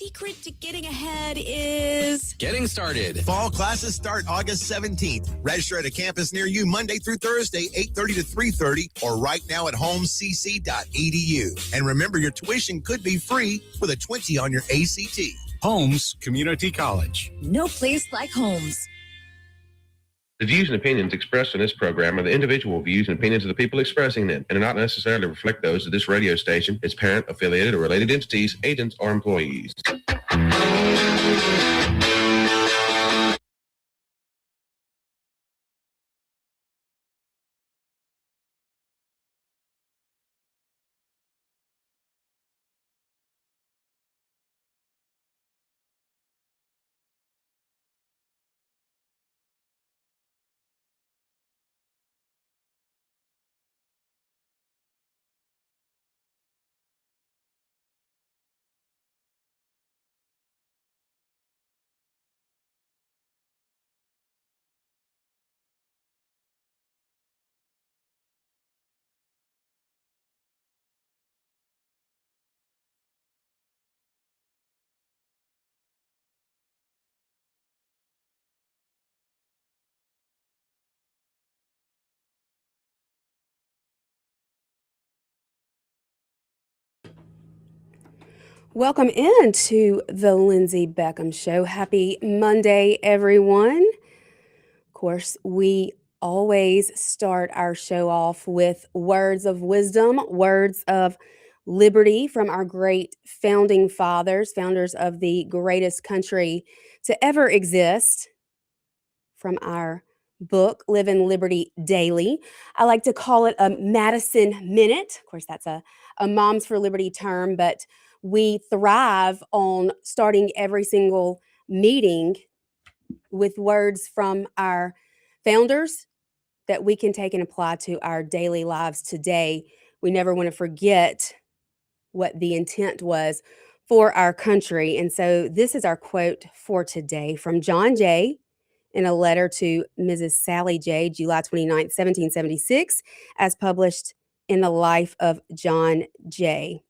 secret to getting ahead is getting started. Fall classes start August 17th. Register at a campus near you Monday through Thursday, 8:30 to 3:30, or right now at homecc.edu. And remember, your tuition could be free with a 20 on your ACT. Holmes Community College. no place like Holmes. The views and opinions expressed in this program are the individual views and opinions of the people expressing them and do not necessarily reflect those of this radio station, its parent, affiliated, or related entities, agents, or employees. Welcome in to the Lindsay Beckham Show. Happy Monday, everyone. Of course, we always start our show off with words of wisdom, words of liberty from our great founding fathers, founders of the greatest country to ever exist, from our book, Live in Liberty Daily. I like to call it a Madison Minute. Of course, that's a Moms for Liberty term, but we thrive on starting every single meeting with words from our founders that we can take and apply to our daily lives today. We never want to forget what the intent was for our country. And so this is our quote for today from John Jay in a letter to Mrs. Sally J, July 29th, 1776, as published in the Life of John Jay.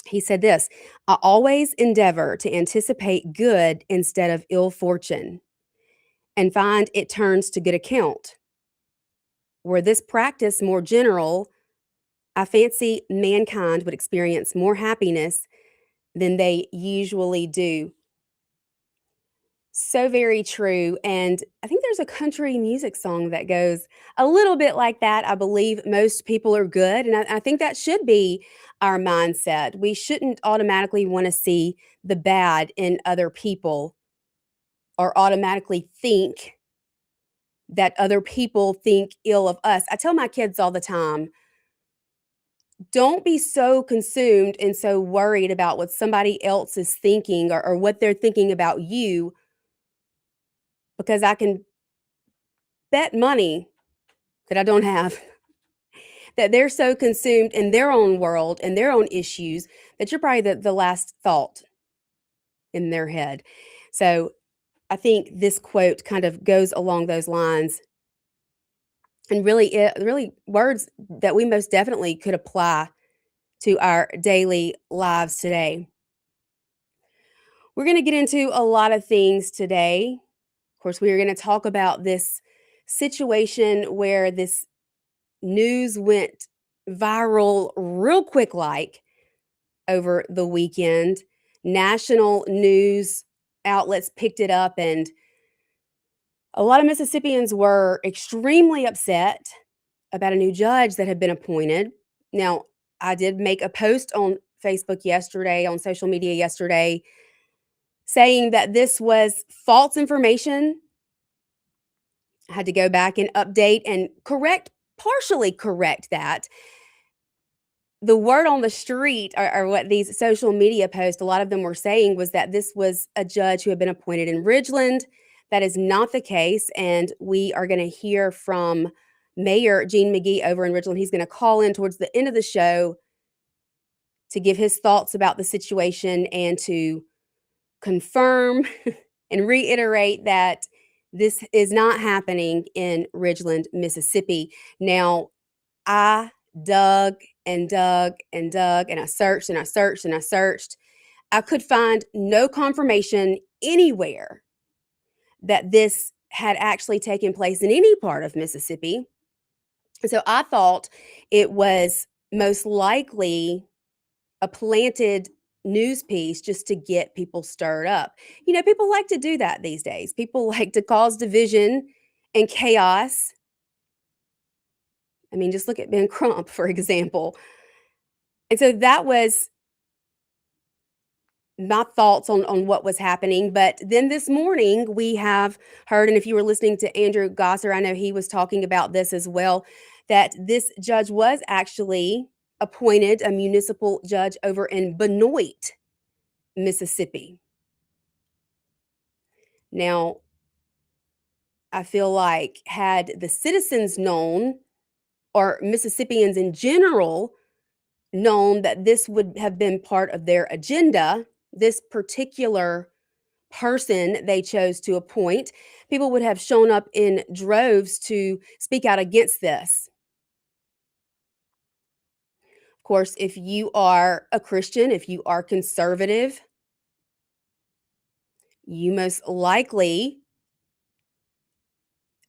He said this: I always endeavor to anticipate good instead of ill fortune, and find it turns to good account. Were this practice more general, I fancy mankind would experience more happiness than they usually do. So very true. And I think there's a country music song that goes a little bit like that. I believe most people are good. And I think that should be our mindset. We shouldn't automatically want to see the bad in other people or automatically think that other people think ill of us. I tell my kids all the time, don't be so consumed and so worried about what somebody else is thinking or what they're thinking about you, because I can bet money that I don't have that they're so consumed in their own world and their own issues that you're probably the last thought in their head. So I think this quote kind of goes along those lines, and really words that we most definitely could apply to our daily lives today. We're going to get into a lot of things today. Of course, we are going to talk about this situation where this news went viral real quick, like over the weekend. National news outlets picked it up, and a lot of Mississippians were extremely upset about a new judge that had been appointed. Now, I did make a post on Facebook yesterday, on social media yesterday, saying that this was false information. I had to go back and update and partially correct that. The word on the street, or what these social media posts, a lot of them were saying, was that this was a judge who had been appointed in Ridgeland. That is not the case, and we are going to hear from Mayor Gene McGee over in Ridgeland. He's going to call in towards the end of the show to give his thoughts about the situation and to confirm and reiterate that this is not happening in Ridgeland, Mississippi. Now, I dug and dug and dug, and I searched and I searched and I searched. I could find no confirmation anywhere that this had actually taken place in any part of Mississippi. And so I thought it was most likely a planted news piece just to get people stirred up. You know, people like to do that these days. People like to cause division and chaos. I mean, just look at Ben Crump, for example. And so that was my thoughts on what was happening. But then this morning we have heard, and if you were listening to Andrew Gosser, I know he was talking about this as well, that this judge was actually appointed a municipal judge over in Benoit, Mississippi. Now, I feel like had the citizens known, or Mississippians in general known, that this would have been part of their agenda, this particular person they chose to appoint, people would have shown up in droves to speak out against this. Of course, if you are a Christian, if you are conservative, you most likely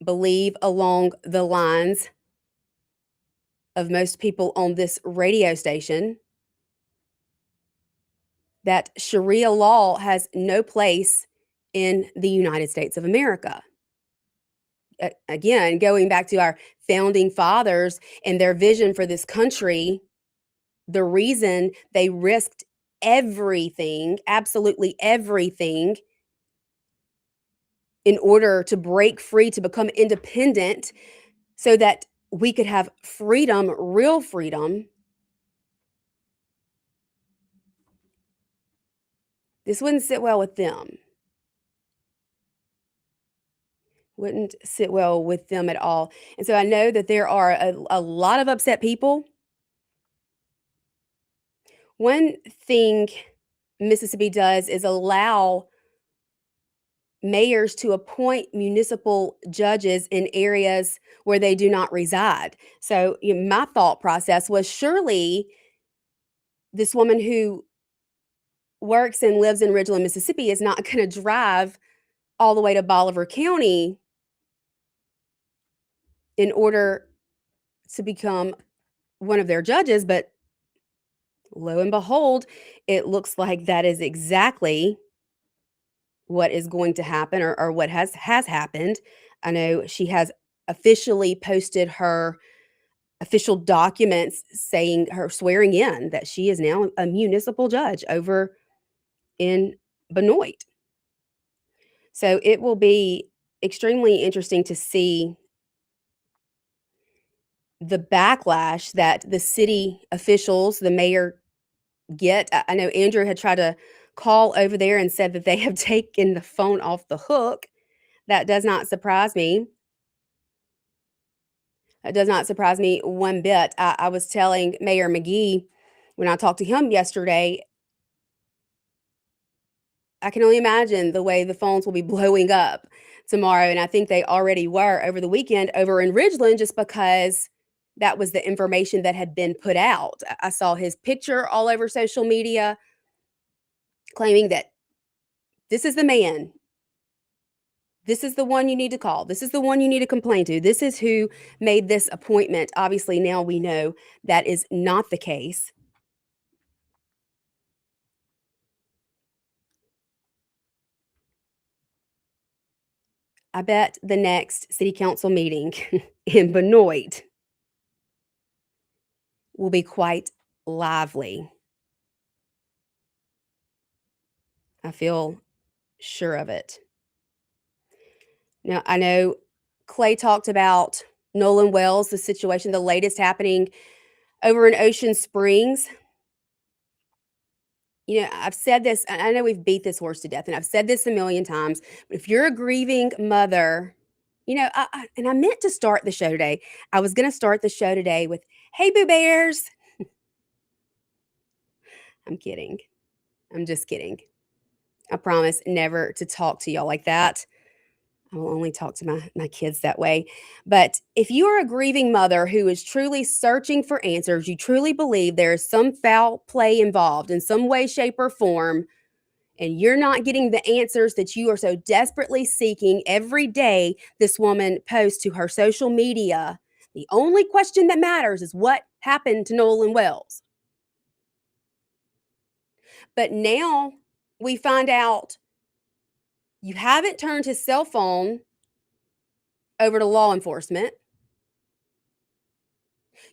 believe along the lines of most people on this radio station that Sharia law has no place in the United States of America. Again, going back to our founding fathers and their vision for this country, the reason they risked everything, absolutely everything, in order to break free, to become independent, so that we could have freedom, real freedom. This wouldn't sit well with them. Wouldn't sit well with them at all. And so I know that there are a lot of upset people. One thing Mississippi does is allow mayors to appoint municipal judges in areas where they do not reside. So my thought process was, surely this woman who works and lives in Ridgeland, Mississippi, is not going to drive all the way to Bolivar County in order to become one of their judges. But lo and behold, it looks like that is exactly what is going to happen, or what has happened. I know she has officially posted her official documents saying, her swearing in, that she is now a municipal judge over in Benoit. So it will be extremely interesting to see the backlash that the city officials, the mayor, get. I know Andrew had tried to call over there and said that they have taken the phone off the hook. That does not surprise me. It does not surprise me one bit. I was telling Mayor McGee when I talked to him yesterday, I can only imagine the way the phones will be blowing up tomorrow. And I think they already were over the weekend over in Ridgeland, just because that was the information that had been put out. I saw his picture all over social media claiming that this is the man. This is the one you need to call. This is the one you need to complain to. This is who made this appointment. Obviously, now we know that is not the case. I bet the next city council meeting in Benoit will be quite lively. I feel sure of it. Now, I know Clay talked about Nolan Wells, the situation, the latest happening over in Ocean Springs. You know, I've said this, I know we've beat this horse to death, and I've said this a million times, but if you're a grieving mother, you know, and I meant to start the show today. I was going to start the show today with, "Hey, Boo Bears." I'm kidding. I'm just kidding. I promise never to talk to y'all like that. I will only talk to my kids that way. But if you are a grieving mother who is truly searching for answers, you truly believe there is some foul play involved in some way, shape, or form and you're not getting the answers that you are so desperately seeking every day this woman posts to her social media, the only question that matters is what happened to Nolan Wells. But now we find out you haven't turned his cell phone over to law enforcement.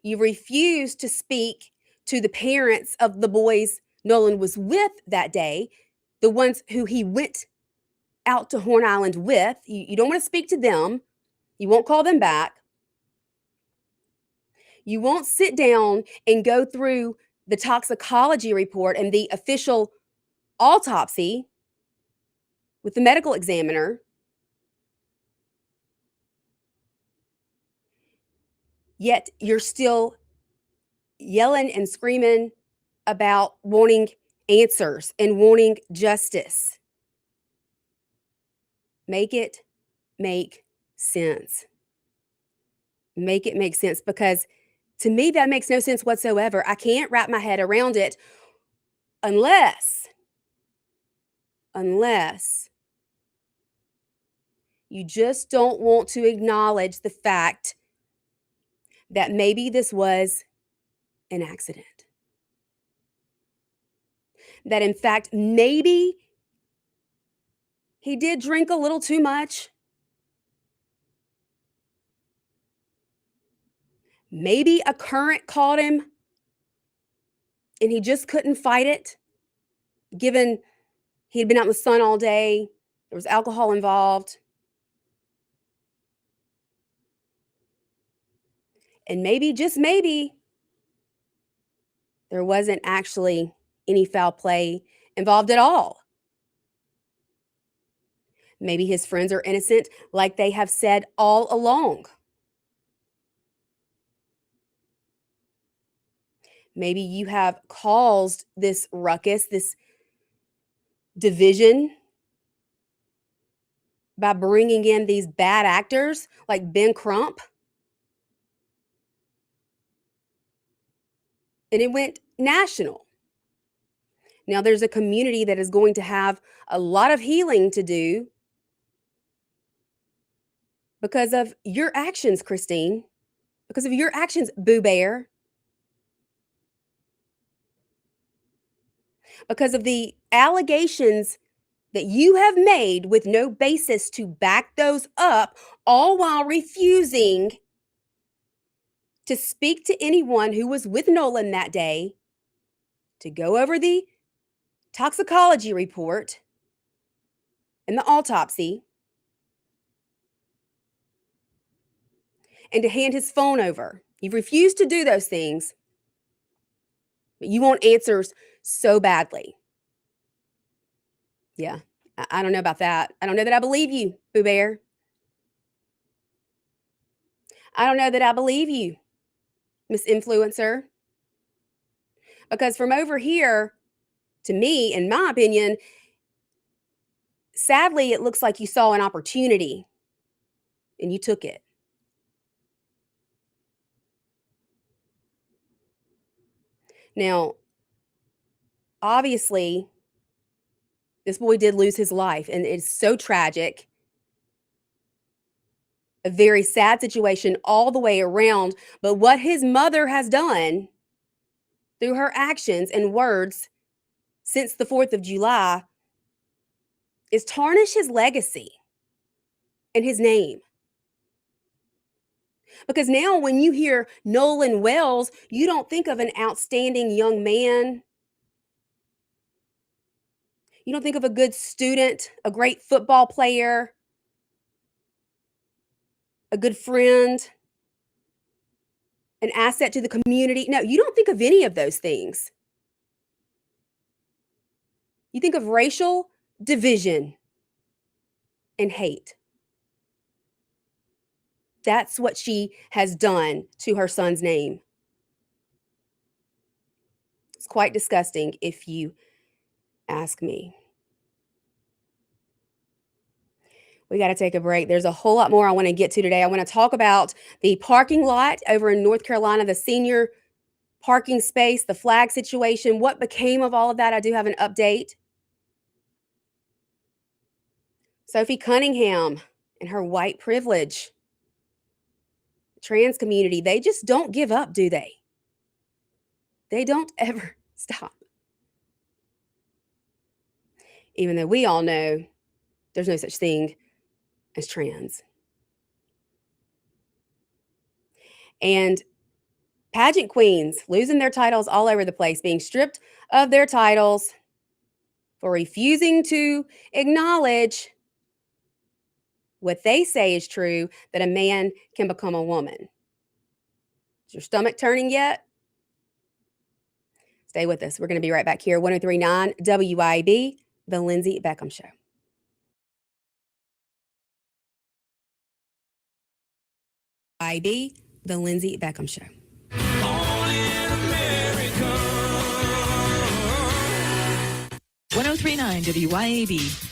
You refused to speak to the parents of the boys Nolan was with that day, the ones who he went out to Horn Island with. You don't want to speak to them. You won't call them back. You won't sit down and go through the toxicology report and the official autopsy with the medical examiner. Yet you're still yelling and screaming about wanting answers and wanting justice. Make it make sense. Make it make sense, because to me, that makes no sense whatsoever. I can't wrap my head around it unless you just don't want to acknowledge the fact that maybe this was an accident. That in fact, maybe he did drink a little too much. Maybe a current caught him and he just couldn't fight it, given he had been out in the sun all day. There was alcohol involved. And maybe, just maybe, there wasn't actually any foul play involved at all. Maybe his friends are innocent, like they have said all along. Maybe you have caused this ruckus, this division, by bringing in these bad actors like Ben Crump. And it went national. Now there's a community that is going to have a lot of healing to do because of your actions, Christine, because of your actions, Boo Bear, because of the allegations that you have made with no basis to back those up, all while refusing to speak to anyone who was with Nolan that day, to go over the toxicology report and the autopsy, and to hand his phone over. You've refused to do those things, but you want answers so badly. Yeah, I don't know about that. I don't know that I believe you, Boo Bear. I don't know that I believe you, Miss Influencer. Because from over here, to me, in my opinion, sadly, it looks like you saw an opportunity and you took it. Now, obviously, this boy did lose his life, and it's so tragic. A very sad situation all the way around. But what his mother has done through her actions and words since the 4th of July is tarnish his legacy and his name. Because now when you hear Nolan Wells, you don't think of an outstanding young man. You don't think of a good student, a great football player, a good friend, an asset to the community. No, you don't think of any of those things. You think of racial division and hate. That's what she has done to her son's name. It's quite disgusting, if you ask me. We got to take a break. There's a whole lot more I want to get to today. I want to talk about the parking lot over in North Carolina, the senior parking space, the flag situation, what became of all of that. I do have an update. Sophie Cunningham and her white privilege. Trans community, they just don't give up, do they? They don't ever stop. Even though we all know there's no such thing as trans. And pageant queens losing their titles all over the place, being stripped of their titles for refusing to acknowledge what they say is true, that a man can become a woman. Is your stomach turning yet? Stay with us. We're going to be right back here. 103.9 WIB, The Lindsay Beckham Show. WIB, The Lindsay Beckham Show. 1039 WYAB.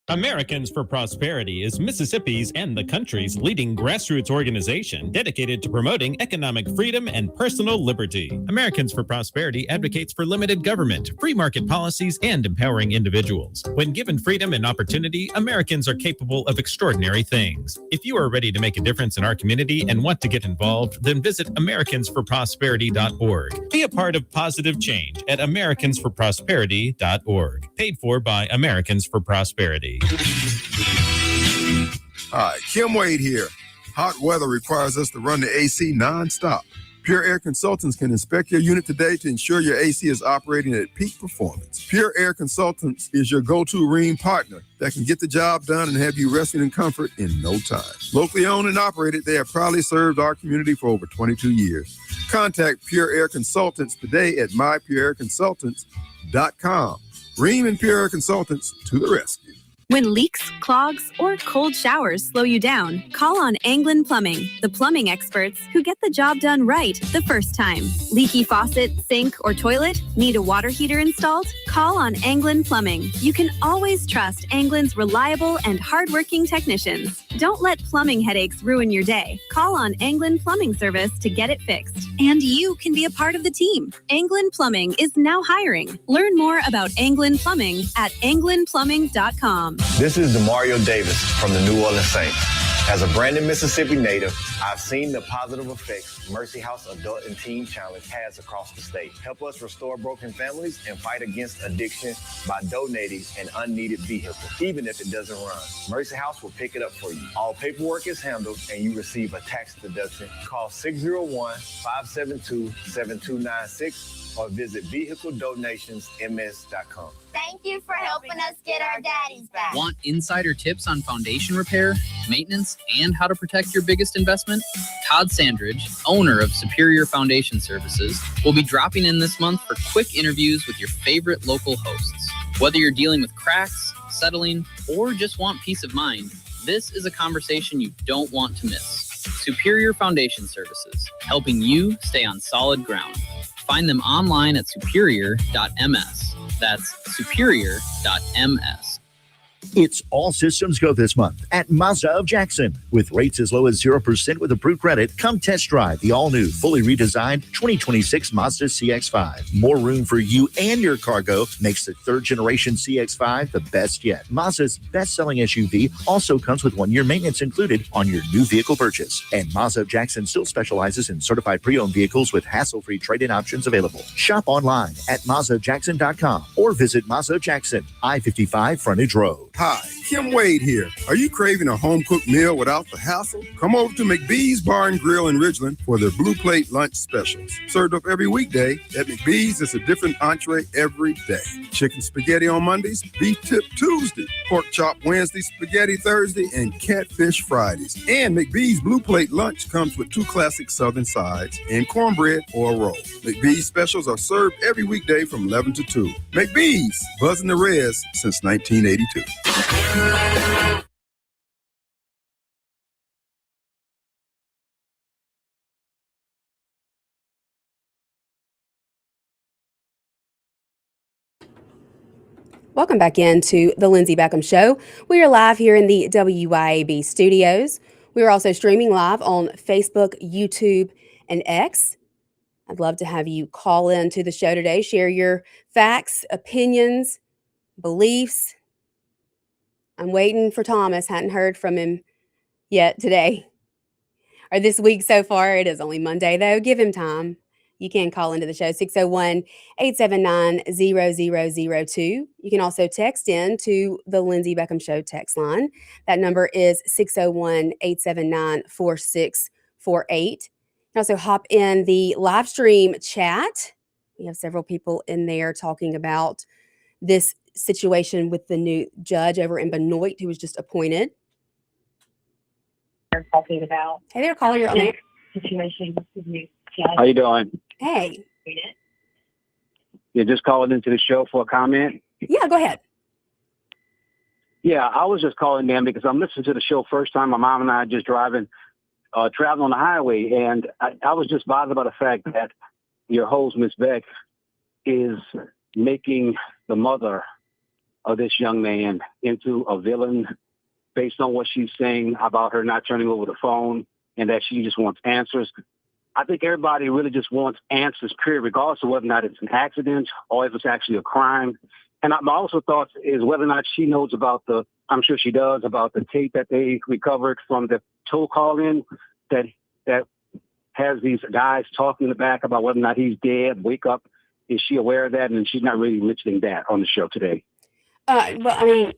Americans for Prosperity is Mississippi's and the country's leading grassroots organization dedicated to promoting economic freedom and personal liberty. Americans for Prosperity advocates for limited government, free market policies, and empowering individuals. When given freedom and opportunity, Americans are capable of extraordinary things. If you are ready to make a difference in our community and want to get involved, then visit americansforprosperity.org. Be a part of positive change at americansforprosperity.org. Paid for by Americans for Prosperity. Hi, Kim Wade here. Hot weather requires us to run the AC nonstop. Pure Air Consultants can inspect your unit today to ensure your AC is operating at peak performance. Pure Air Consultants is your go-to Rheem partner that can get the job done and have you resting in comfort in no time. Locally owned and operated, they have proudly served our community for over 22 years. Contact Pure Air Consultants today at mypureairconsultants.com. Rheem and Pure Air Consultants to the rescue. When leaks, clogs, or cold showers slow you down, call on Anglin Plumbing, the plumbing experts who get the job done right the first time. Leaky faucet, sink, or toilet? Need a water heater installed? Call on Anglin Plumbing. You can always trust Anglin's reliable and hardworking technicians. Don't let plumbing headaches ruin your day. Call on Anglin Plumbing Service to get it fixed. And you can be a part of the team. Anglin Plumbing is now hiring. Learn more about Anglin Plumbing at anglinplumbing.com. This is Demario Davis from the New Orleans Saints. As a Brandon, Mississippi native, I've seen the positive effects Mercy House Adult and Teen Challenge has across the state. Help us restore broken families and fight against addiction by donating an unneeded vehicle, even if it doesn't run. Mercy House will pick it up for you. All paperwork is handled and you receive a tax deduction. Call 601-572-7296 or visit vehicledonationsms.com. Thank you for helping us get our daddies back. Want insider tips on foundation repair, maintenance, and how to protect your biggest investment? Todd Sandridge, owner of Superior Foundation Services, will be dropping in this month for quick interviews with your favorite local hosts. Whether you're dealing with cracks, settling, or just want peace of mind, this is a conversation you don't want to miss. Superior Foundation Services, helping you stay on solid ground. Find them online at superior.ms. That's superior.ms. It's all systems go this month at Mazda of Jackson. With rates as low as 0% with approved credit, come test drive the all-new, fully redesigned 2026 Mazda CX-5. More room for you and your cargo makes the third-generation CX-5 the best yet. Mazda's best-selling SUV also comes with 1-year maintenance included on your new vehicle purchase. And Mazda of Jackson still specializes in certified pre-owned vehicles with hassle-free trade-in options available. Shop online at MazdaofJackson.com or visit Mazda of Jackson, I-55 Frontage Road. Hi, Kim Wade here. Are you craving a home-cooked meal without the hassle? Come over to McBee's Bar and Grill in Ridgeland for their Blue Plate lunch specials. Served up every weekday, at McBee's, it's a different entree every day. Chicken spaghetti on Mondays, beef tip Tuesday, pork chop Wednesday, spaghetti Thursday, and catfish Fridays. And McBee's Blue Plate lunch comes with 2 classic Southern sides and cornbread or a roll. McBee's specials are served every weekday from 11 to 2. McBee's, buzzing the res since 1982. Welcome back into the Lindsay Beckham Show. We are live here in the WYAB studios. We are also streaming live on Facebook, YouTube, and X. I'd love to have you call in to the show today, share your facts, opinions, beliefs, I'm waiting for Thomas. Hadn't heard from him yet today or this week so far. It is only Monday, though. Give him time. You can call into the show, 601-879-0002. You can also text in to the Lindsay Beckham Show text line. That number is 601-879-4648. You can also hop in the live stream chat. We have several people in there talking about this situation with the new judge over in Benoit who was just appointed. They're talking about. Hey there, caller. You're on there. Situation with the new judge. How you doing? Hey. You're just calling into the show for a comment? Yeah, go ahead. Yeah, I was just calling in because I'm listening to the show first time. My mom and I are just traveling on the highway, and I was just bothered by the fact that your host, Miss Beck, is making the mother of this young man into a villain based on what she's saying about her not turning over the phone and that she just wants answers. I think everybody really just wants answers, period, regardless of whether or not it's an accident or if it's actually a crime. And my also thoughts is whether or not she knows about I'm sure she does, about the tape that they recovered from the tow call-in that has these guys talking in the back about whether or not he's dead, wake up. Is she aware of that? And she's not really mentioning that on the show today. Well, I mean,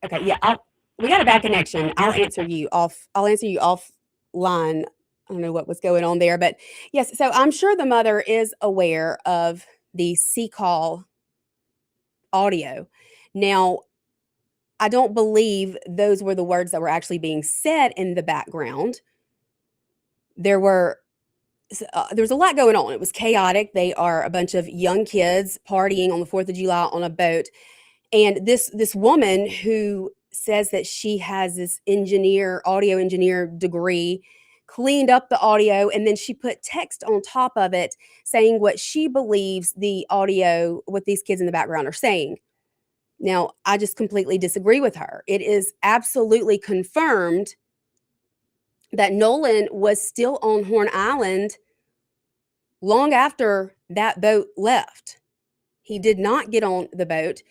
okay, yeah, we got a bad connection. I'll answer you offline. I don't know what was going on there, but yes. So I'm sure the mother is aware of the C-call audio. Now, I don't believe those were the words that were actually being said in the background. There was a lot going on. It was chaotic. They are a bunch of young kids partying on the 4th of July on a boat. And this woman who says that she has this audio engineer degree, cleaned up the audio, and then she put text on top of it saying what she believes the audio, what these kids in the background are saying. Now, I just completely disagree with her. It is absolutely confirmed that Nolan was still on Horn Island long after that boat left. He did not get on the boat.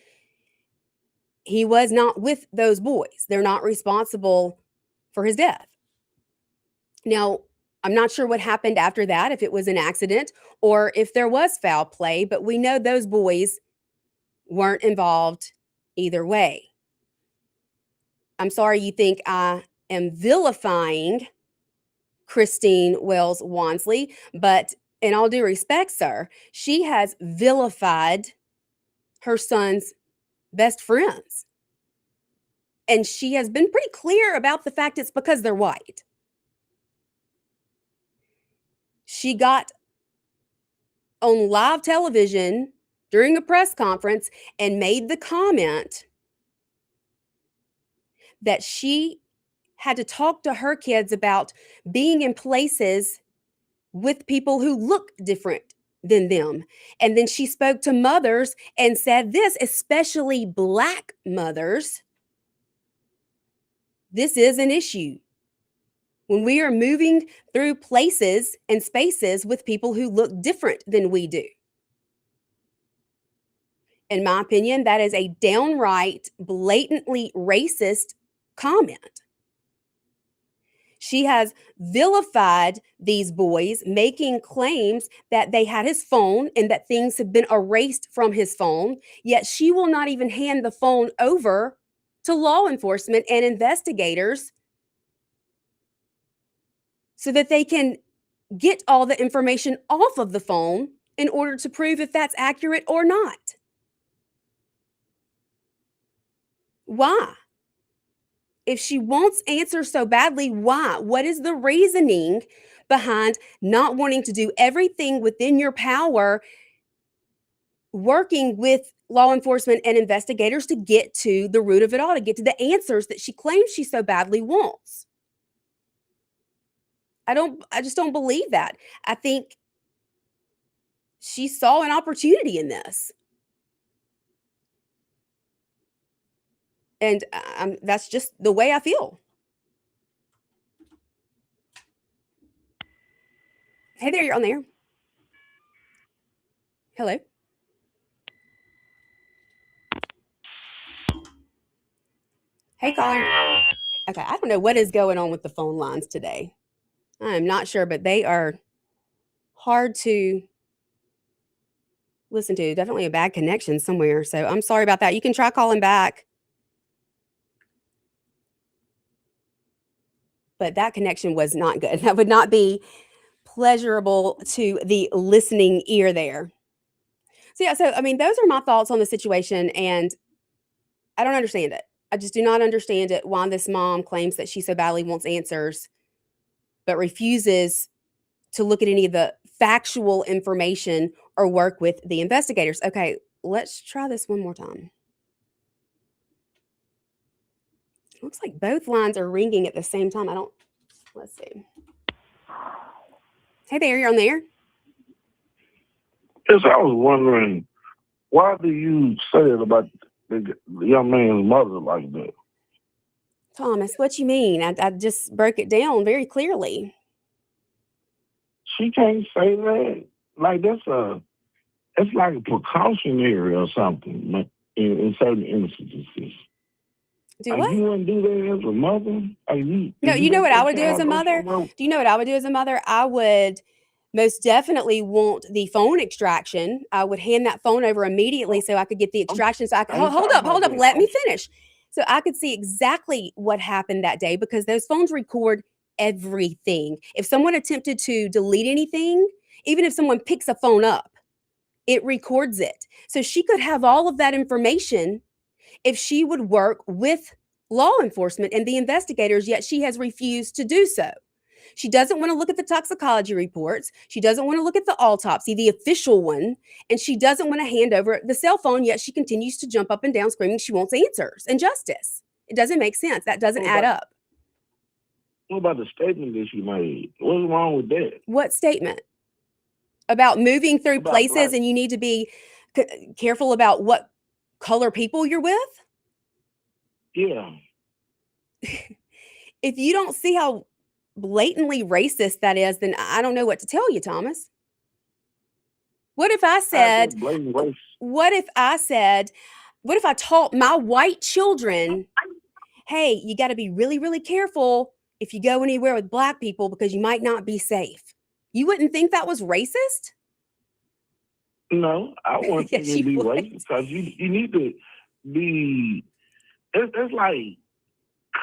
He was not with those boys. They're not responsible for his death. Now, I'm not sure what happened after that, if it was an accident or if there was foul play, but we know those boys weren't involved either way. I'm sorry you think I am vilifying Christine Wells Wansley, but in all due respect, sir, she has vilified her son's best friends. And she has been pretty clear about the fact it's because they're white. She got on live television during a press conference and made the comment that she had to talk to her kids about being in places with people who look different than them. And then she spoke to mothers and said this, especially Black mothers. This is an issue. When we are moving through places and spaces with people who look different than we do. In my opinion, that is a downright, blatantly racist comment. She has vilified these boys, making claims that they had his phone and that things have been erased from his phone, yet she will not even hand the phone over to law enforcement and investigators so that they can get all the information off of the phone in order to prove if that's accurate or not. Why? If she wants answers so badly, why? What is the reasoning behind not wanting to do everything within your power, working with law enforcement and investigators to get to the root of it all, to get to the answers that she claims she so badly wants? I just don't believe that. I think she saw an opportunity in this. And that's just the way I feel. Hey there, you're on there. Hello. Hey, caller. Okay, I don't know what is going on with the phone lines today. I am not sure, but they are hard to listen to. Definitely a bad connection somewhere. So I'm sorry about that. You can try calling back. But that connection was not good. That would not be pleasurable to the listening ear there. So yeah, so I mean, those are my thoughts on the situation, and I don't understand it. I just do not understand it. Why this mom claims that she so badly wants answers, but refuses to look at any of the factual information or work with the investigators. Okay, let's try this one more time. Looks like both lines are ringing at the same time. Let's see. Hey there, you're on there. Yes, I was wondering, why do you say it about the young man's mother like that? Thomas, what you mean? I just broke it down very clearly. She can't say that. Like it's like a precautionary or something in certain instances. Do what? You wouldn't do that as a mother? No, you know what I would do as a mother? Do you know what I would do as a mother? I would most definitely want the phone extraction. I would hand that phone over immediately so I could get the extraction. So I could hold up, let me finish. So I could see exactly what happened that day, because those phones record everything. If someone attempted to delete anything, even if someone picks a phone up, it records it. So she could have all of that information if she would work with law enforcement and the investigators, yet she has refused to do so. She doesn't want to look at the toxicology reports. She doesn't want to look at the autopsy, the official one, and she doesn't want to hand over the cell phone, yet she continues to jump up and down screaming she wants answers and justice. It doesn't make sense. That doesn't add up. What about the statement that she made? What's wrong with that? What statement? About moving through places and you need to be careful about what color people you're with? Yeah. If you don't see how blatantly racist that is, then I don't know what to tell you, Thomas. What if I said, what if I taught my white children, hey, you got to be really, really careful if you go anywhere with black people because you might not be safe? You wouldn't think that was racist? No, I want you to be racist, because you need to be, it's like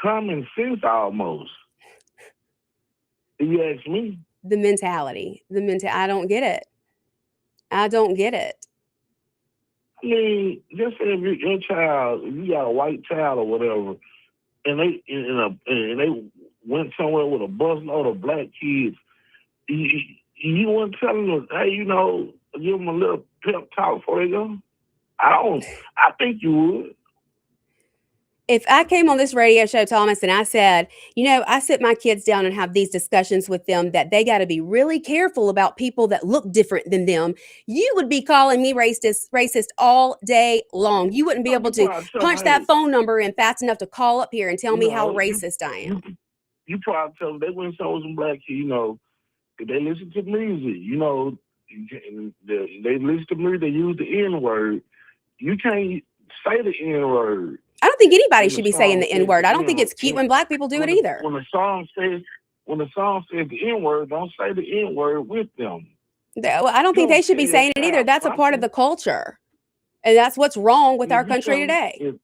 common sense almost. If you ask me. The mentality. I don't get it. I don't get it. I mean, just say if your child, if you got a white child or whatever, and they went somewhere with a busload of black kids, you wouldn't tell them, hey, give them a little pep talk before they go? I think you would. If I came on this radio show, Thomas, and I said, I sit my kids down and have these discussions with them that they got to be really careful about people that look different than them, you would be calling me racist all day long. You wouldn't be able to punch that phone number in fast enough to call up here and tell me how racist I am. You probably tell them they went and with some black kids, if they listen to music, they listen to music, they use the N-word. You can't say the N-word. I don't think anybody should be saying the N-word. I don't think it's cute when black people do it either. When the song says the N-word, don't say the N-word with them. Well, I don't think they should be saying it either. That's a part of the culture. And that's what's wrong with our country today.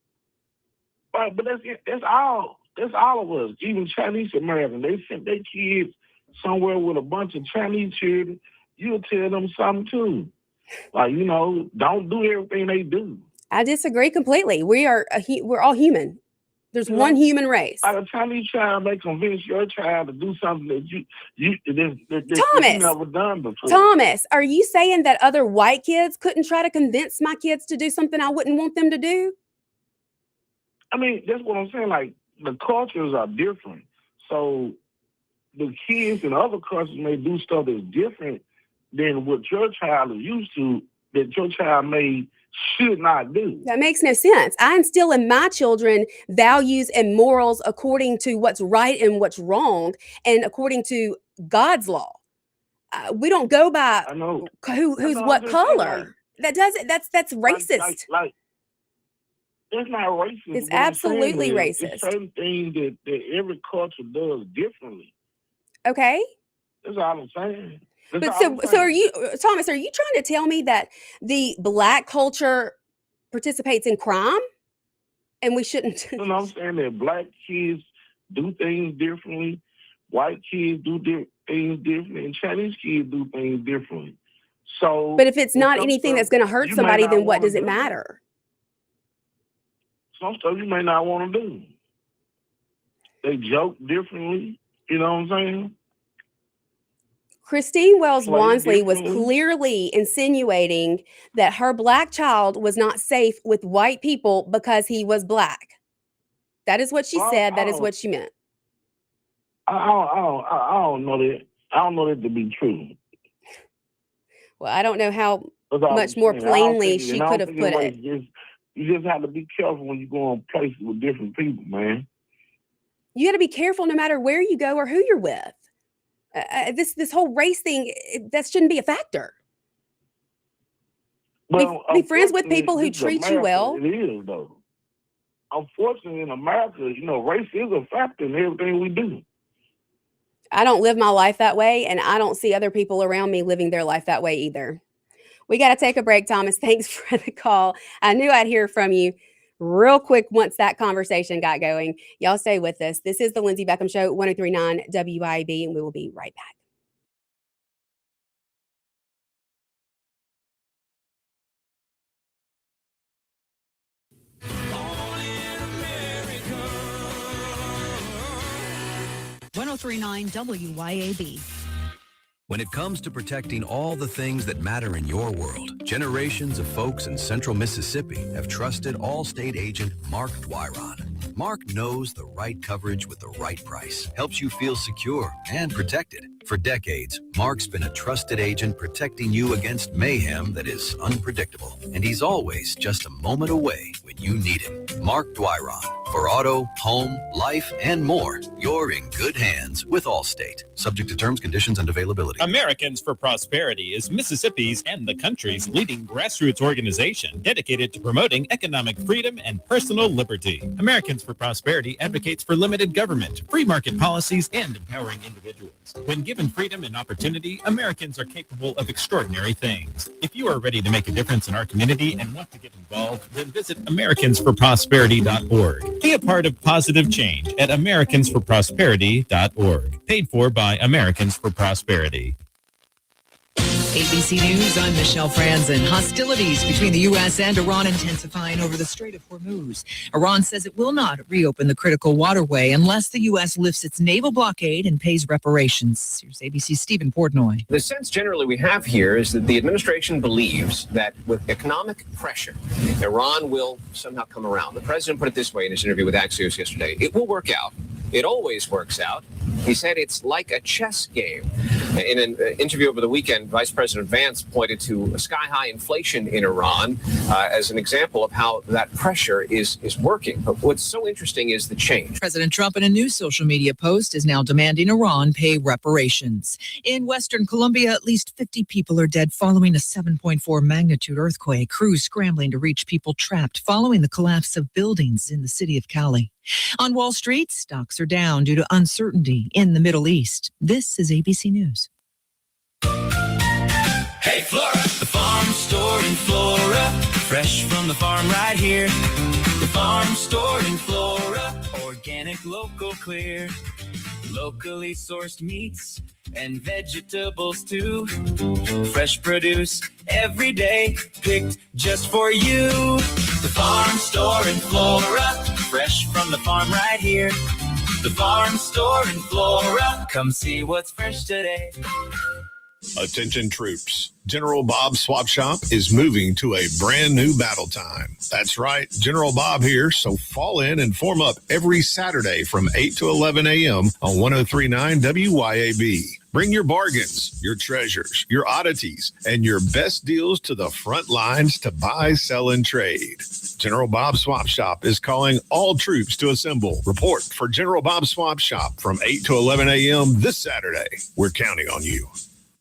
Right, but that's all of us, even Chinese Americans. They sent their kids somewhere with a bunch of Chinese children. You'll tell them something too. Like, don't do everything they do. I disagree completely. we're all human. There's one human race. Like a Chinese child may convince your child to do something that you never done before. Thomas, are you saying that other white kids couldn't try to convince my kids to do something I wouldn't want them to do? I mean, that's what I'm saying. Like, the cultures are different. So the kids in other cultures may do stuff that's different than what your child is used to, that your child should not do. That makes no sense. I instill in my children values and morals according to what's right and what's wrong, and according to God's law. We don't go by who's what color. That's racist. That's not racist. It's What I'm saying absolutely is, racist. It's certain things that every culture does differently. Okay. That's all I'm saying. That's But all so I'm so saying. are you, Thomas, are you trying to tell me that the black culture participates in crime and we shouldn't? You know what I'm saying? That black kids do things differently, white kids do things differently, and Chinese kids do things differently. So, But if it's and not some anything stuff that's going to hurt you may somebody, not then what wanna does it do. matter? Some stuff you may not want to do. They joke differently. You know what I'm saying? Christine Wells Play Wansley was differently. clearly insinuating that her black child was not safe with white people because he was black. That is what she Well, said. I That is don't- what she meant. I don't know that. I don't know that to be true. Well, I don't know how That's all much I'm more saying. I don't plainly think- she and I could don't have think put it's it. racist. You just have to be careful when you go on places with different people, man. You got to be careful no matter where you go or who you're with. This whole race thing, that shouldn't be a factor. Well, Be friends with unfortunately, people who this is treat you America. well. It is, though. Unfortunately, in America, race is a factor in everything we do. I don't live my life that way, and I don't see other people around me living their life that way either. We got to take a break, Thomas. Thanks for the call. I knew I'd hear from you real quick once that conversation got going. Y'all stay with us. This is the Lindsay Beckham Show, 103.9 WIB, and we will be right back. .1039 WYAB. When it comes to protecting all the things that matter in your world, generations of folks in central Mississippi have trusted Allstate agent Mark Dwyron. Mark knows the right coverage with the right price, helps you feel secure and protected. For decades, Mark's been a trusted agent protecting you against mayhem that is unpredictable. And he's always just a moment away when you need him. Mark Dwyron. For auto, home, life, and more, you're in good hands with Allstate. Subject to terms, conditions, and availability. Americans for Prosperity is Mississippi's and the country's leading grassroots organization dedicated to promoting economic freedom and personal liberty. Americans for Prosperity advocates for limited government, free market policies, and empowering individuals. When given freedom and opportunity, Americans are capable of extraordinary things. If you are ready to make a difference in our community and want to get involved, then visit AmericansForProsperity.org. Be a part of positive change at AmericansForProsperity.org. Paid for by Americans for Prosperity. ABC News, I'm Michelle Franzen. Hostilities between the U.S. and Iran intensifying over the Strait of Hormuz. Iran says it will not reopen the critical waterway unless the U.S. lifts its naval blockade and pays reparations. Here's ABC's Stephen Portnoy. The sense generally we have here is that the administration believes that with economic pressure, Iran will somehow come around. The president put it this way in his interview with Axios yesterday. It will work out. It always works out. He said it's like a chess game. In an interview over the weekend, Vice President Vance pointed to sky-high inflation in Iran as an example of how that pressure is working. But what's so interesting is the change. President Trump, in a new social media post, is now demanding Iran pay reparations. In Western Colombia, at least 50 people are dead following a 7.4 magnitude earthquake. Crews scrambling to reach people trapped following the collapse of buildings in the city of Cali. On Wall Street, stocks are down due to uncertainty in the Middle East. This is ABC News. Hey, Flora, the farm store in Flora, fresh from the farm right here. The farm store in Flora, organic, local, clear, locally sourced meats and vegetables too. Fresh produce every day, picked just for you. The farm store in Flora, fresh from the farm right here. The farm store in Flora, come see what's fresh today. Attention troops. General Bob's Swap Shop is moving to a brand new battle time. That's right, General Bob here, so fall in and form up every Saturday from 8 to 11 a.m. on 103.9 WYAB. Bring your bargains, your treasures, your oddities, and your best deals to the front lines to buy, sell, and trade. General Bob's Swap Shop is calling all troops to assemble. Report for General Bob's Swap Shop from 8 to 11 a.m. this Saturday. We're counting on you.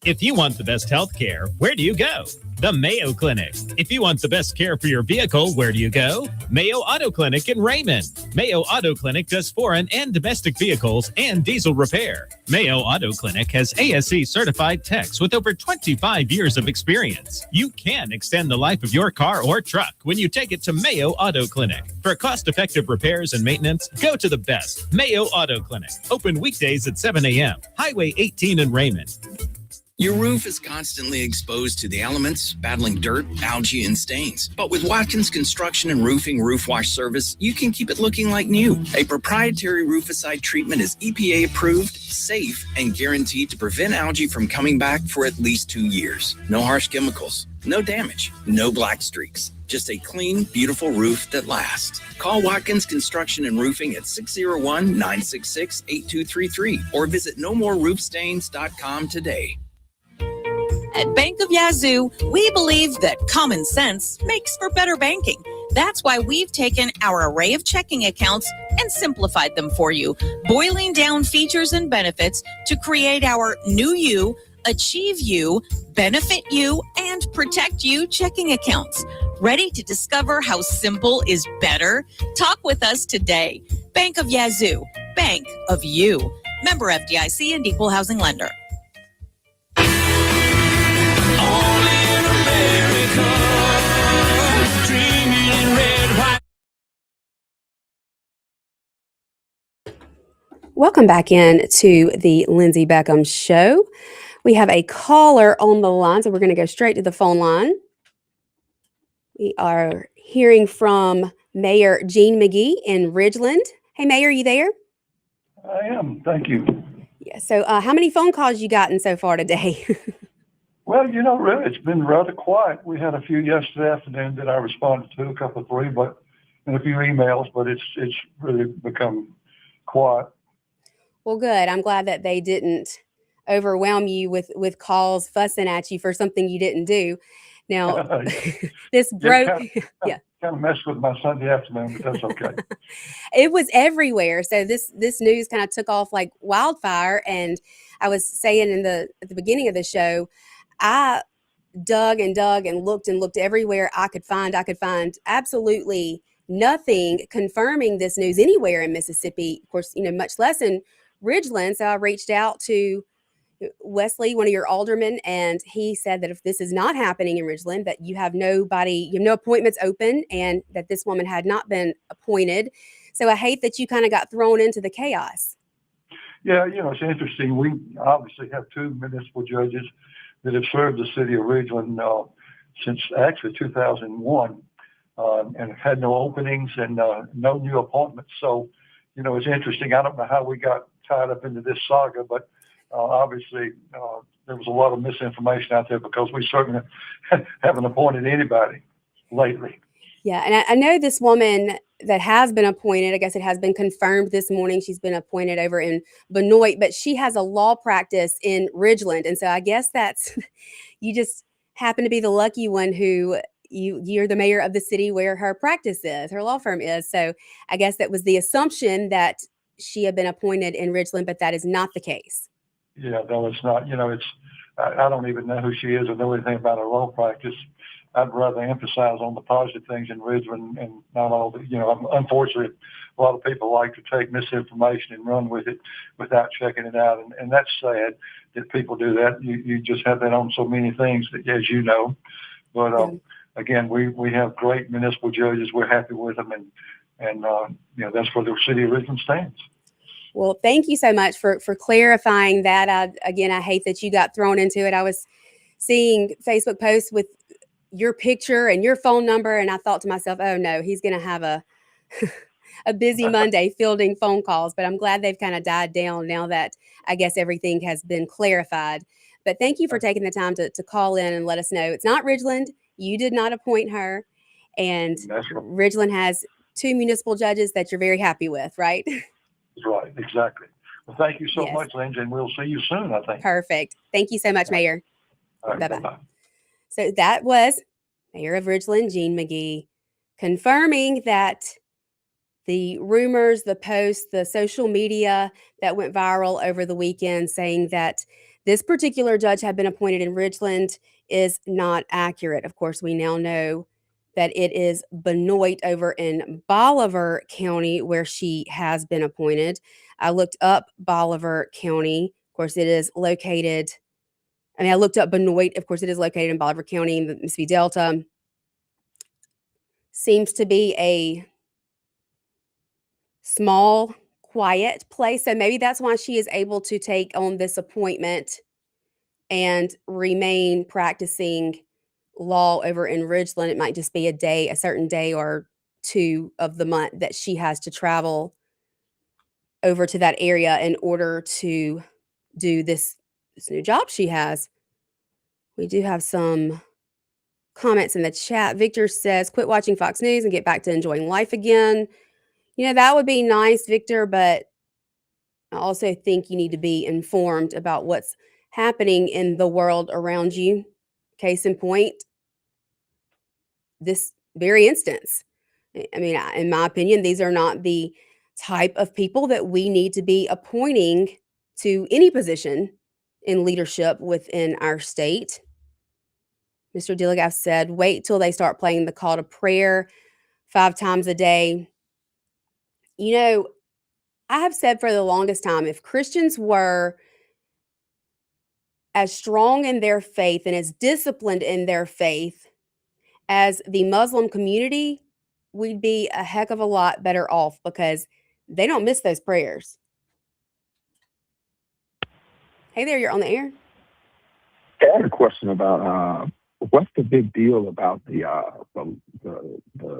If you want the best health care, where do you go? The Mayo Clinic. If you want the best care for your vehicle, where do you go? Mayo Auto Clinic in Raymond. Mayo Auto Clinic does foreign and domestic vehicles and diesel repair. Mayo Auto Clinic has ASE certified techs with over 25 years of experience. You can extend the life of your car or truck when you take it to Mayo Auto Clinic. For cost-effective repairs and maintenance, go to the best, Mayo Auto Clinic. Open weekdays at 7 a.m. Highway 18 in Raymond. Your roof is constantly exposed to the elements, battling dirt, algae, and stains. But with Watkins Construction and Roofing Roof Wash Service, you can keep it looking like new. A proprietary rooficide treatment is EPA approved, safe, and guaranteed to prevent algae from coming back for at least 2 years. No harsh chemicals, no damage, no black streaks. Just a clean, beautiful roof that lasts. Call Watkins Construction and Roofing at 601-966-8233 or visit nomoreroofstains.com today. At Bank of Yazoo, we believe that common sense makes for better banking. That's why we've taken our array of checking accounts and simplified them for you, boiling down features and benefits to create our New You, Achieve You, Benefit You, and Protect You checking accounts. Ready to discover how simple is better? Talk with us today. Bank of Yazoo, Bank of You. Member FDIC and Equal Housing Lender. Welcome back in to the Lindsay Beckham Show. We have a caller on the line, so we're going to go straight to the phone line. We are hearing from Mayor Gene McGee in Ridgeland. Hey, Mayor, are you there? I am. Thank you. Yeah. So how many phone calls you gotten so far today? Well, really, it's been rather quiet. We had a few yesterday afternoon that I responded to, a couple of three, and a few emails, but it's really become quiet. Well, good. I'm glad that they didn't overwhelm you with calls fussing at you for something you didn't do. Now, this broke. Kind of messed with my Sunday afternoon, but that's okay. It was everywhere. So this news kind of took off like wildfire. And I was saying at the beginning of the show, I dug and looked everywhere I could find absolutely nothing confirming this news anywhere in Mississippi. Of course, much less in Ridgeland. So I reached out to Wesley, one of your aldermen, and he said that if this is not happening in Ridgeland, that you have no appointments open, and that this woman had not been appointed. So I hate that you kind of got thrown into the chaos. Yeah, it's interesting. We obviously have two municipal judges that have served the city of Ridgeland since actually 2001 and have had no openings and no new appointments. So, it's interesting. I don't know how we got tied up into this saga, but obviously there was a lot of misinformation out there because we certainly haven't appointed anybody lately. Yeah, and I know this woman that has been appointed. I guess it has been confirmed this morning. She's been appointed over in Benoit, but she has a law practice in Ridgeland. And so I guess that's, you just happen to be the lucky one who you're the mayor of the city where her practice is, her law firm is. So I guess that was the assumption that she had been appointed in Ridgeland, but that is not the case. Yeah, no, it's not. I don't even know who she is or know anything about her law practice. I'd rather emphasize on the positive things in Ridgeland and not all the, unfortunately, a lot of people like to take misinformation and run with it without checking it out. And that's sad that people do that. You just have that on so many things that, as you know. But again, we have great municipal judges. We're happy with them. And that's where the city of Ridgeland stands. Well, thank you so much for clarifying that. I hate that you got thrown into it. I was seeing Facebook posts with your picture and your phone number, and I thought to myself, oh no, he's going to have a busy Monday fielding phone calls. But I'm glad they've kind of died down now that I guess everything has been clarified. But thank you for taking the time to call in and let us know. It's not Ridgeland. You did not appoint her. And Ridgeland has two municipal judges that you're very happy with, right? Right, exactly. Well, thank you so much, Lindsay, and we'll see you soon, I think. Perfect. Thank you so much, Mayor. All right, bye-bye. So that was Mayor of Ridgeland, Gene McGee, confirming that the rumors, the posts, the social media that went viral over the weekend saying that this particular judge had been appointed in Ridgeland is not accurate. Of course, we now know that it is Benoit over in Bolivar County where she has been appointed. I looked up Bolivar County. Of course, it is located, I looked up Benoit. Of course, it is located in Bolivar County in the Mississippi Delta. Seems to be a small, quiet place. So maybe that's why she is able to take on this appointment and remain practicing law over in Ridgeland. It might just be a certain day or two of the month that she has to travel over to that area in order to do this new job she has. We do have some comments in the chat. Victor says, quit watching Fox News and get back to enjoying life again. That would be nice, Victor, but I also think you need to be informed about what's happening in the world around you. Case in point, this very instance. In my opinion, these are not the type of people that we need to be appointing to any position in leadership within our state. Mr. Dilligaff said, wait till they start playing the call to prayer 5 times a day. I have said for the longest time, if Christians were as strong in their faith and as disciplined in their faith as the Muslim community, we'd be a heck of a lot better off because they don't miss those prayers. Hey there, you're on the air. I had a question about what's the big deal about the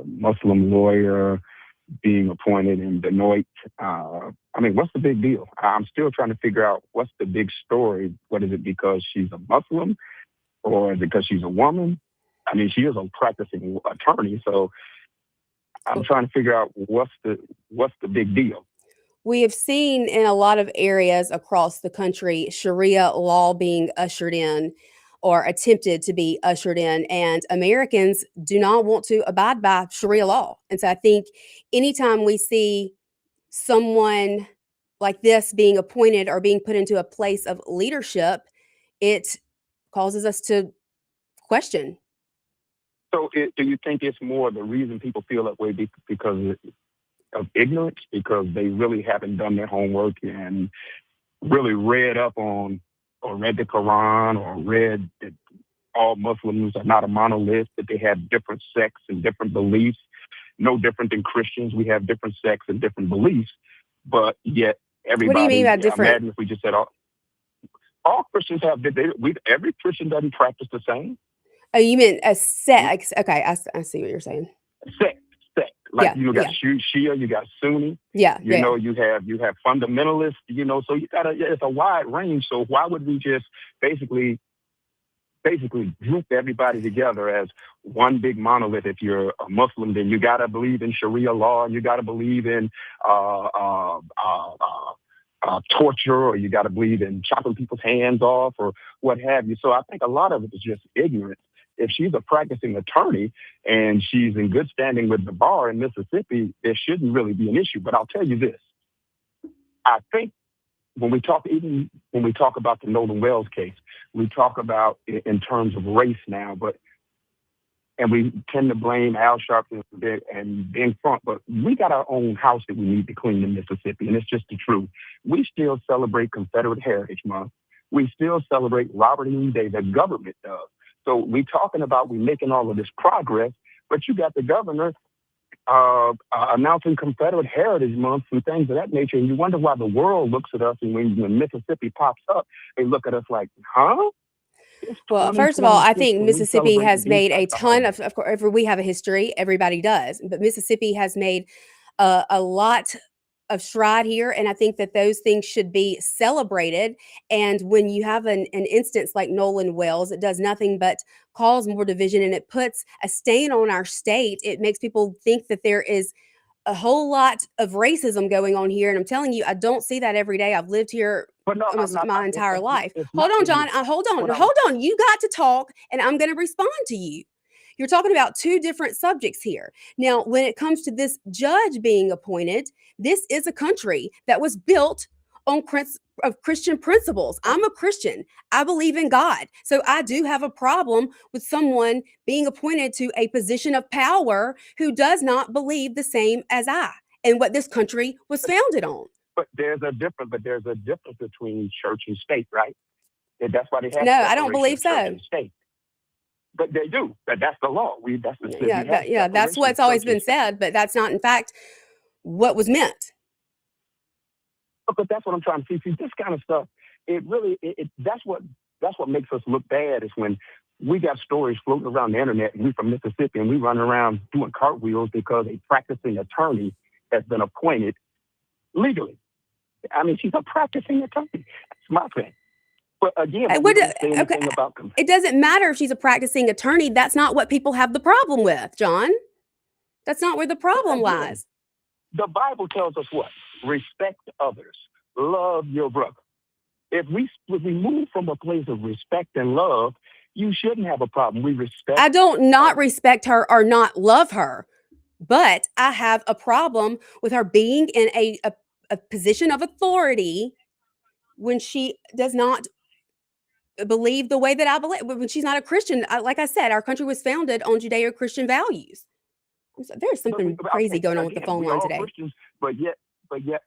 Muslim lawyer being appointed in Benoit? What's the big deal? I'm still trying to figure out what's the big story. What is it, because she's a Muslim, or is it because she's a woman? She is a practicing attorney, so I'm trying to figure out what's the big deal. We have seen in a lot of areas across the country Sharia law being ushered in or attempted to be ushered in, and Americans do not want to abide by Sharia law. And so I think anytime we see someone like this being appointed or being put into a place of leadership, it causes us to question. So do you think it's more the reason people feel that way because of ignorance, because they really haven't done their homework and really read up on or read the Quran or read that all Muslims are not a monolith, that they have different sects and different beliefs, no different than Christians. We have different sects and different beliefs, but yet everybody. What do you mean by different? Imagine if we just said all Christians have, every Christian doesn't practice the same. Oh, you mean a sect? Okay, I see what you're saying. Sect. Like, you got Shia, you got Sunni. Yeah. You have fundamentalists, so you it's a wide range. So why would we just basically group everybody together as one big monolith? If you're a Muslim, then you got to believe in Sharia law, and you got to believe in torture, or you got to believe in chopping people's hands off, or what have you. So I think a lot of it is just ignorance. If she's a practicing attorney and she's in good standing with the bar in Mississippi, there shouldn't really be an issue. But I'll tell you this. I think when we talk about the Nolan Wells case, we talk about it in terms of race now, and we tend to blame Al Sharpton and Ben Crump, but we got our own house that we need to clean in Mississippi, and it's just the truth. We still celebrate Confederate Heritage Month. We still celebrate Robert E. Day. The government does. So we're talking about we're making all of this progress, but you got the governor announcing Confederate Heritage Month and things of that nature, and you wonder why the world looks at us, and when Mississippi pops up, they look at us like, huh? Well, first of all, I think Mississippi has made a ton of course, we have a history, everybody does, but Mississippi has made a lot of stride here, and I think that those things should be celebrated. And when you have an instance like Nolan Wells, it does nothing but cause more division, and it puts a stain on our state. It makes people think that there is a whole lot of racism going on here, and I'm telling you, I don't see that every day. I've lived here almost my entire life. Hold on, John. Hold on. You got to talk, and I'm going to respond to you. You're talking about two different subjects here. Now, when it comes to this judge being appointed, this is a country that was built of Christian principles. I'm a Christian. I believe in God. So I do have a problem with someone being appointed to a position of power who does not believe the same as I and what this country was founded on. But there's a difference between church and state, right? And that's why they have No, I don't separation believe of church so. and state. But they do. That's the law. That's the That's what's always been said, but that's not in fact what was meant. But that's what I'm trying to see. See, this kind of stuff, that's what makes us look bad is when we got stories floating around the internet and we from Mississippi and we run around doing cartwheels because a practicing attorney has been appointed legally. I mean, she's a practicing attorney. That's my thing. But again, it doesn't matter if she's a practicing attorney. That's not what people have the problem with, John. That's not where the problem lies. The Bible tells us what? Respect others. Love your brother. If we move from a place of respect and love, you shouldn't have a problem. We respect. I don't not respect her or not love her, but I have a problem with her being in a position of authority when she does not believe the way that I believe. When she's not a Christian, like I said, our country was founded on Judeo-Christian values. There's something crazy going on with the phone line today. Christians, but yet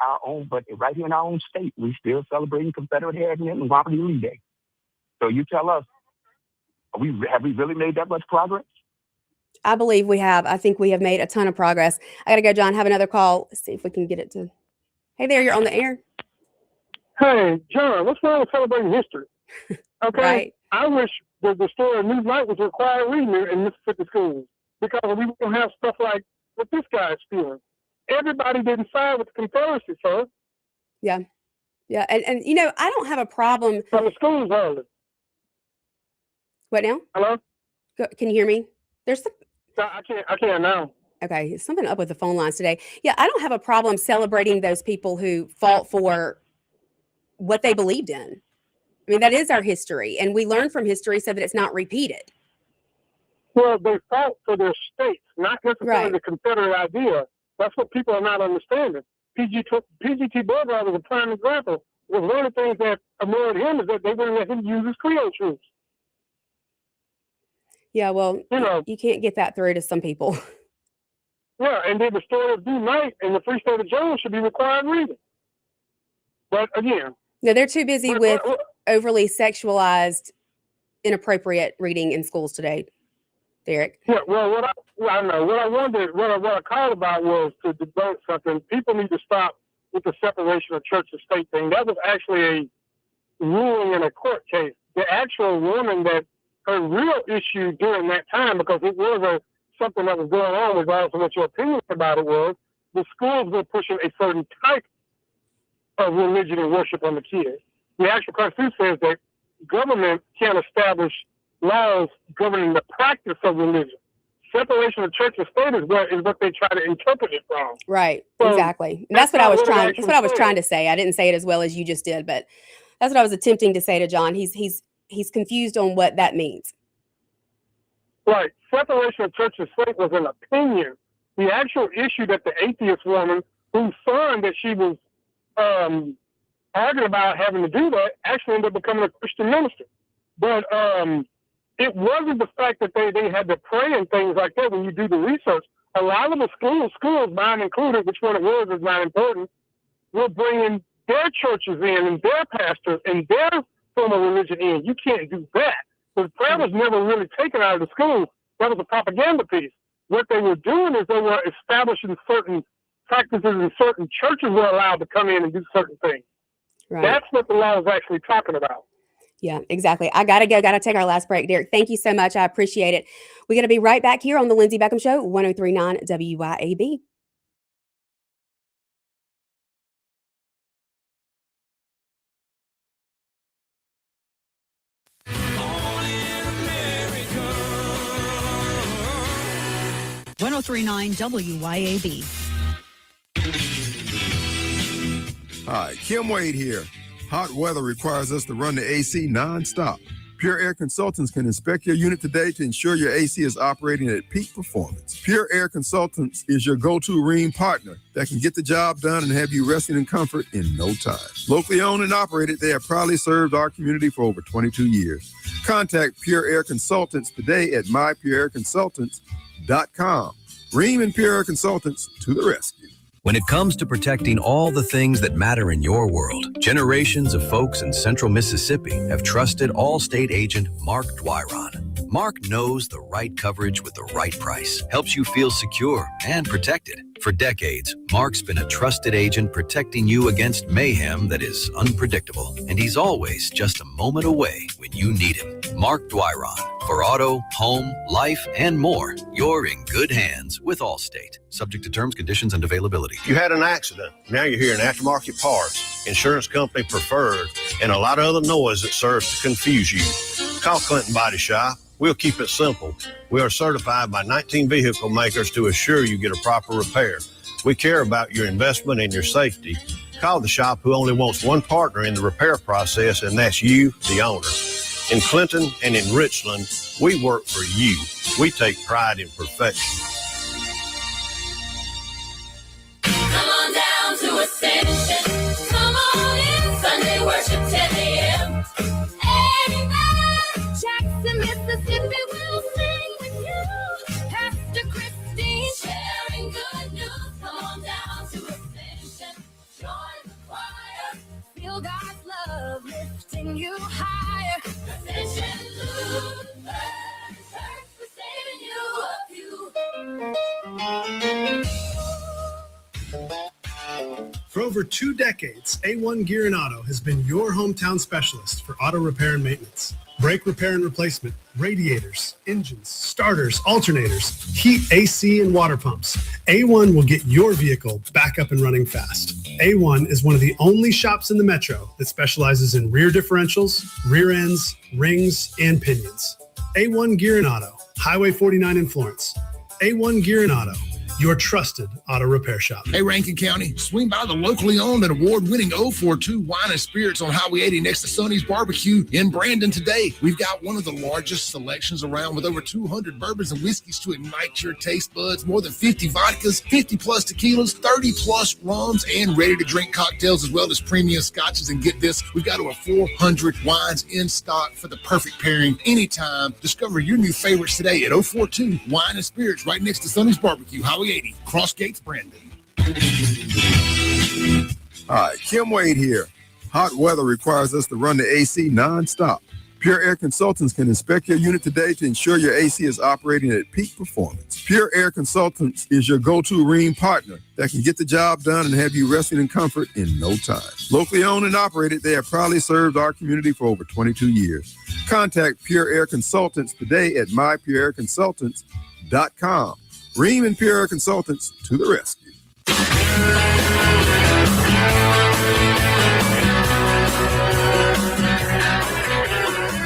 our own, but right here in our own state, we still celebrating Confederate Heritage and Robert E. Lee Day. So you tell us, have we really made that much progress? I believe we have. I think we have made a ton of progress. I got to go, John. Have another call. Let's see if we can get it to. Hey there, you're on the air. Hey, John, what's wrong with celebrating history? Okay. Right. I wish the story of New Light was required reading in Mississippi schools because we don't have stuff like what this guy is feeling. Everybody didn't side with the Confederacy, sir. Yeah. Yeah. And you know, I don't have a problem. From the schools only. What now? Hello? Can you hear me? There's some. I can't now. Okay. There's something up with the phone lines today. Yeah. I don't have a problem celebrating those people who fought for what they believed in. I mean, that is our history, and we learn from history so that it's not repeated. Well, they fought for their states, not necessarily the Confederate idea. That's what people are not understanding. P.G.T. Beauregard was a prime example. One of the things that annoyed him is that they wouldn't let him use his Creole troops. Yeah, well, you can't get that through to some people. Yeah, and then the story of New Light and the Free State of Jones should be required reading. But again, no, they're too busy with overly sexualized, inappropriate reading in schools today, Derek. Yeah, well, what I called about was to debunk something. People need to stop with the separation of church and state thing. That was actually a ruling in a court case. The actual woman that her real issue during that time, because it was something that was going on, regardless of what your opinion about it was, the schools were pushing a certain type of religion and worship on the kids. The actual Constitution says that government can establish laws governing the practice of religion. Separation of church and state is what they try to interpret it from. Right, so exactly. And that's what I was trying. That's what I was trying to say. I didn't say it as well as you just did, but that's what I was attempting to say to John. He's confused on what that means. Right. Separation of church and state was an opinion. The actual issue that the atheist woman, whose son that she was arguing about having to do that, actually ended up becoming a Christian minister. But it wasn't the fact that they had to pray and things like that when you do the research. A lot of the schools, mine included, which one it was is not important, were bringing their churches in and their pastors and their form of religion in. You can't do that. But prayer was never really taken out of the schools. That was a propaganda piece. What they were doing is they were establishing certain practices and certain churches were allowed to come in and do certain things. Right. That's what the law is actually talking about. Yeah, exactly. I got to go. Got to take our last break. Derek, thank you so much. I appreciate it. We're going to be right back here on the Lindsay Beckham Show, 103.9 WYAB. WYAB. Hi, Kim Wade here. Hot weather requires us to run the AC nonstop. Pure Air Consultants can inspect your unit today to ensure your AC is operating at peak performance. Pure Air Consultants is your go-to Rheem partner that can get the job done and have you resting in comfort in no time. Locally owned and operated, they have proudly served our community for over 22 years. Contact Pure Air Consultants today at mypureairconsultants.com. Rheem and Pure Air Consultants to the rescue. When it comes to protecting all the things that matter in your world, generations of folks in central Mississippi have trusted Allstate agent Mark Dwyron. Mark knows the right coverage with the right price, helps you feel secure and protected. For decades, Mark's been a trusted agent protecting you against mayhem that is unpredictable, and he's always just a moment away when you need him. Mark Dwyron. For auto, home, life, and more, you're in good hands with Allstate. Subject to terms, conditions, and availability. You had an accident. Now you're hearing aftermarket parts, insurance company preferred, and a lot of other noise that serves to confuse you. Call Clinton Body Shop. We'll keep it simple. We are certified by 19 vehicle makers to assure you get a proper repair. We care about your investment and your safety. Call the shop who only wants one partner in the repair process, and that's you, the owner. In Clinton and in Richland, we work for you. We take pride in perfection. Come on down to Ascension. Come on in, Sunday worship 10 a.m. Amen. Jackson, Mississippi will sing with you. Pastor Christine sharing good news. Come on down to Ascension. Join the choir. Feel God's love lifting you higher. Ascension Lutheran Church for saving you a few. For over 2 decades, A1 Gear and Auto has been your hometown specialist for auto repair and maintenance. Brake repair and replacement, radiators, engines, starters, alternators, heat, AC, and water pumps. A1 will get your vehicle back up and running fast. A1 is one of the only shops in the metro that specializes in rear differentials, rear ends, rings, and pinions. A1 Gear and Auto, Highway 49 in Florence. A1 Gear and Auto, your trusted auto repair shop. Hey, Rankin County, swing by the locally owned and award-winning 042 Wine and Spirits on Highway 80 next to Sonny's Barbecue in Brandon today. We've got one of the largest selections around with over 200 bourbons and whiskeys to ignite your taste buds, more than 50 vodkas, 50-plus tequilas, 30-plus rums, and ready-to-drink cocktails, as well as premium scotches. And get this, we've got over 400 wines in stock for the perfect pairing anytime. Discover your new favorites today at 042 Wine and Spirits right next to Sonny's Barbecue, Highway 80, Cross Gates, Brandon. Hi, Kim Wade here. Hot weather requires us to run the AC nonstop. Pure Air Consultants can inspect your unit today to ensure your AC is operating at peak performance. Pure Air Consultants is your go-to Rheem partner that can get the job done and have you resting in comfort in no time. Locally owned and operated, they have proudly served our community for over 22 years. Contact Pure Air Consultants today at mypureairconsultants.com. Rheem and Pure Air Consultants to the rescue.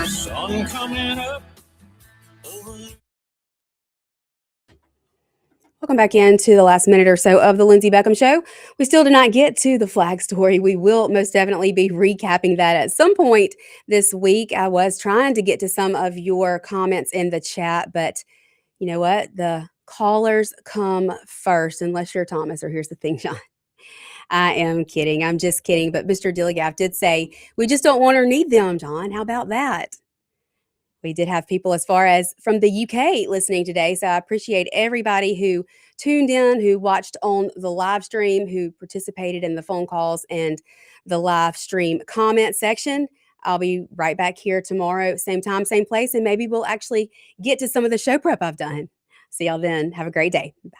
Sun coming up. Welcome back into the last minute or so of the Lindsay Beckham Show. We still did not get to the flag story. We will most definitely be recapping that at some point this week. I was trying to get to some of your comments in the chat, but you know what? The callers come first, unless you're Thomas, or here's the thing, John. I am kidding. I'm just kidding. But Mr. Dilligaff did say, we just don't want or need them, John. How about that? We did have people as far as from the UK listening today. So I appreciate everybody who tuned in, who watched on the live stream, who participated in the phone calls and the live stream comment section. I'll be right back here tomorrow, same time, same place, and maybe we'll actually get to some of the show prep I've done. See y'all then. Have a great day. Bye.